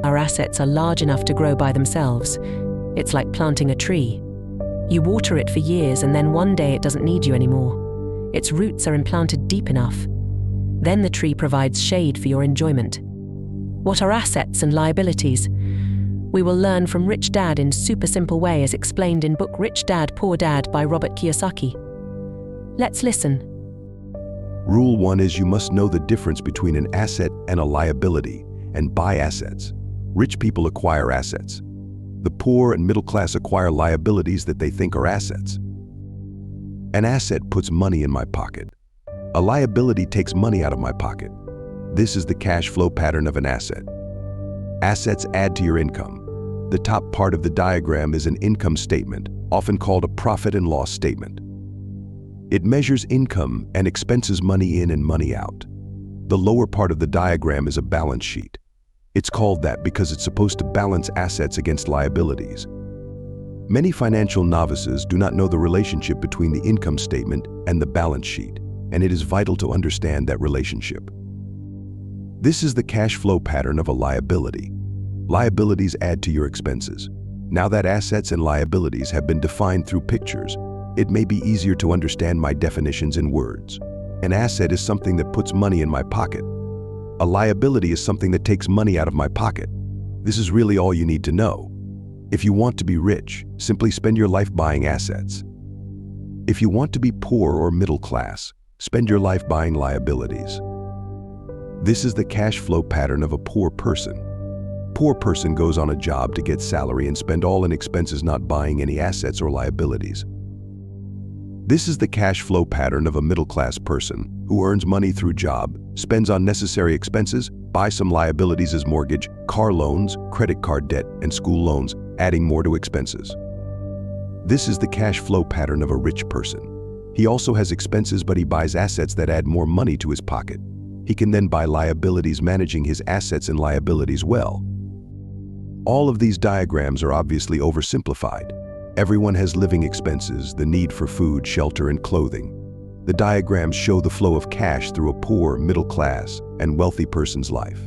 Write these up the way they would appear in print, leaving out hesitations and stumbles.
Our assets are large enough to grow by themselves. It's like planting a tree. You water it for years and then one day it doesn't need you anymore. Its roots are implanted deep enough. Then the tree provides shade for your enjoyment. What are assets and liabilities? We will learn from Rich Dad in super simple way as explained in book Rich Dad, Poor Dad by Robert Kiyosaki. Let's listen. Rule 1 is you must know the difference between an asset and a liability and buy assets. Rich people acquire assets. The poor and middle class acquire liabilities that they think are assets. An asset puts money in my pocket. A liability takes money out of my pocket. This is the cash flow pattern of an asset. Assets add to your income. The top part of the diagram is an income statement, often called a profit and loss statement. It measures income and expenses money in and money out. The lower part of the diagram is a balance sheet. It's called that because it's supposed to balance assets against liabilities. Many financial novices do not know the relationship between the income statement and the balance sheet, and it is vital to understand that relationship. This is the cash flow pattern of a liability. Liabilities add to your expenses. Now that assets and liabilities have been defined through pictures, it may be easier to understand my definitions in words. An asset is something that puts money in my pocket. A liability is something that takes money out of my pocket. This is really all you need to know. If you want to be rich, simply spend your life buying assets. If you want to be poor or middle class, spend your life buying liabilities. This is the cash flow pattern of a poor person. Poor person goes on a job to get salary and spend all in expenses not buying any assets or liabilities. This is the cash flow pattern of a middle-class person who earns money through job, spends on necessary expenses, buys some liabilities as mortgage, car loans, credit card debt, and school loans, adding more to expenses. This is the cash flow pattern of a rich person. He also has expenses, but he buys assets that add more money to his pocket. He can then buy liabilities managing his assets and liabilities well. All of these diagrams are obviously oversimplified. Everyone has living expenses, the need for food, shelter, and clothing. The diagrams show the flow of cash through a poor, middle class, and wealthy person's life.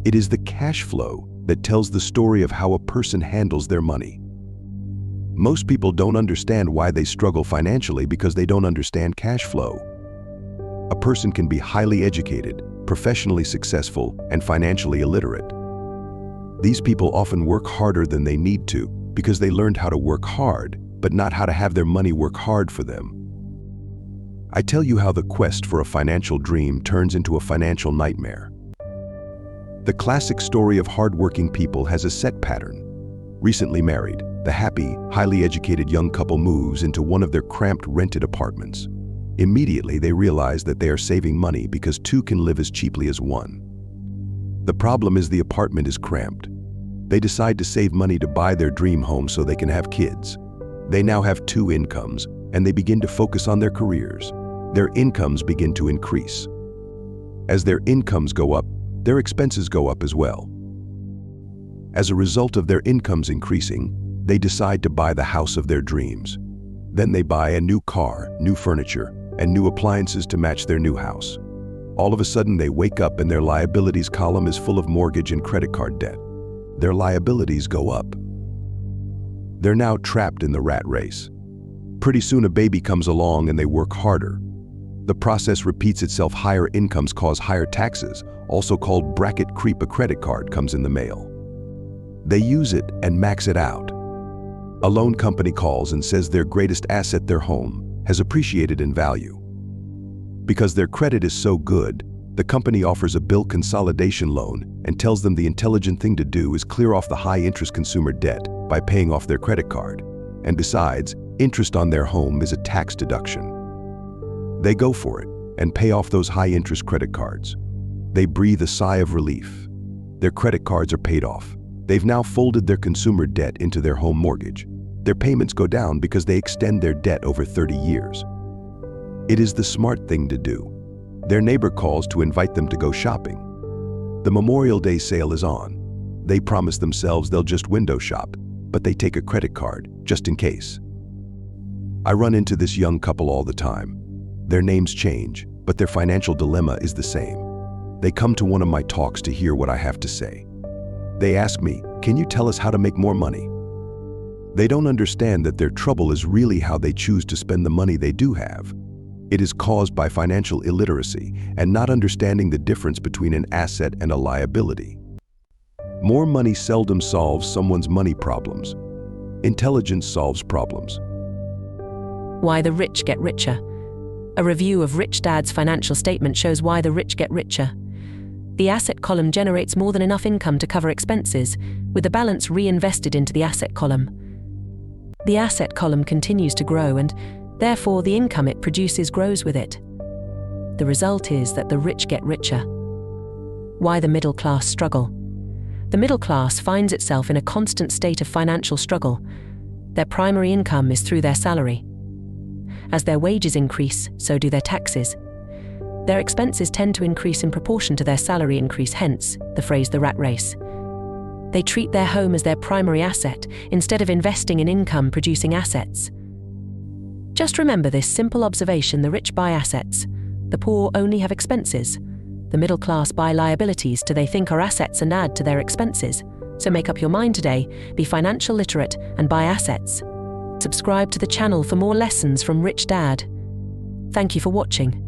It is the cash flow that tells the story of how a person handles their money. Most people don't understand why they struggle financially because they don't understand cash flow. A person can be highly educated, professionally successful, and financially illiterate. These people often work harder than they need to because they learned how to work hard, but not how to have their money work hard for them. I tell you how the quest for a financial dream turns into a financial nightmare. The classic story of hardworking people has a set pattern. Recently married, the happy, highly educated young couple moves into one of their cramped rented apartments. Immediately, they realize that they are saving money because two can live as cheaply as one. The problem is the apartment is cramped. They decide to save money to buy their dream home so they can have kids. They now have two incomes, and they begin to focus on their careers. Their incomes begin to increase. As their incomes go up, their expenses go up as well. As a result of their incomes increasing, they decide to buy the house of their dreams. Then they buy a new car, new furniture, and new appliances to match their new house. All of a sudden, they wake up and their liabilities column is full of mortgage and credit card debt. Their liabilities go up. They're now trapped in the rat race. Pretty soon a baby comes along and they work harder. The process repeats itself. Higher incomes cause higher taxes, also called bracket creep. A credit card comes in the mail. They use it and max it out. A loan company calls and says their greatest asset, their home, has appreciated in value. Because their credit is so good, the company offers a bill consolidation loan and tells them the intelligent thing to do is clear off the high-interest consumer debt by paying off their credit card. And besides, interest on their home is a tax deduction. They go for it and pay off those high-interest credit cards. They breathe a sigh of relief. Their credit cards are paid off. They've now folded their consumer debt into their home mortgage. Their payments go down because they extend their debt over 30 years. It is the smart thing to do. Their neighbor calls to invite them to go shopping. The Memorial Day sale is on. They promise themselves they'll just window shop, but they take a credit card, just in case. I run into this young couple all the time. Their names change, but their financial dilemma is the same. They come to one of my talks to hear what I have to say. They ask me, "Can you tell us how to make more money?" They don't understand that their trouble is really how they choose to spend the money they do have. It is caused by financial illiteracy and not understanding the difference between an asset and a liability. More money seldom solves someone's money problems. Intelligence solves problems. Why the rich get richer. A review of Rich Dad's financial statement shows why the rich get richer. The asset column generates more than enough income to cover expenses, with the balance reinvested into the asset column. The asset column continues to grow, and therefore the income it produces grows with it. The result is that the rich get richer. Why the middle class struggle. The middle class finds itself in a constant state of financial struggle. Their primary income is through their salary. As their wages increase, so do their taxes. Their expenses tend to increase in proportion to their salary increase, hence the phrase the rat race. They treat their home as their primary asset instead of investing in income-producing assets. Just remember this simple observation: the rich buy assets, the poor only have expenses. The middle class buy liabilities they think are assets and add to their expenses. So make up your mind today, be financial literate and buy assets. Subscribe to the channel for more lessons from Rich Dad. Thank you for watching.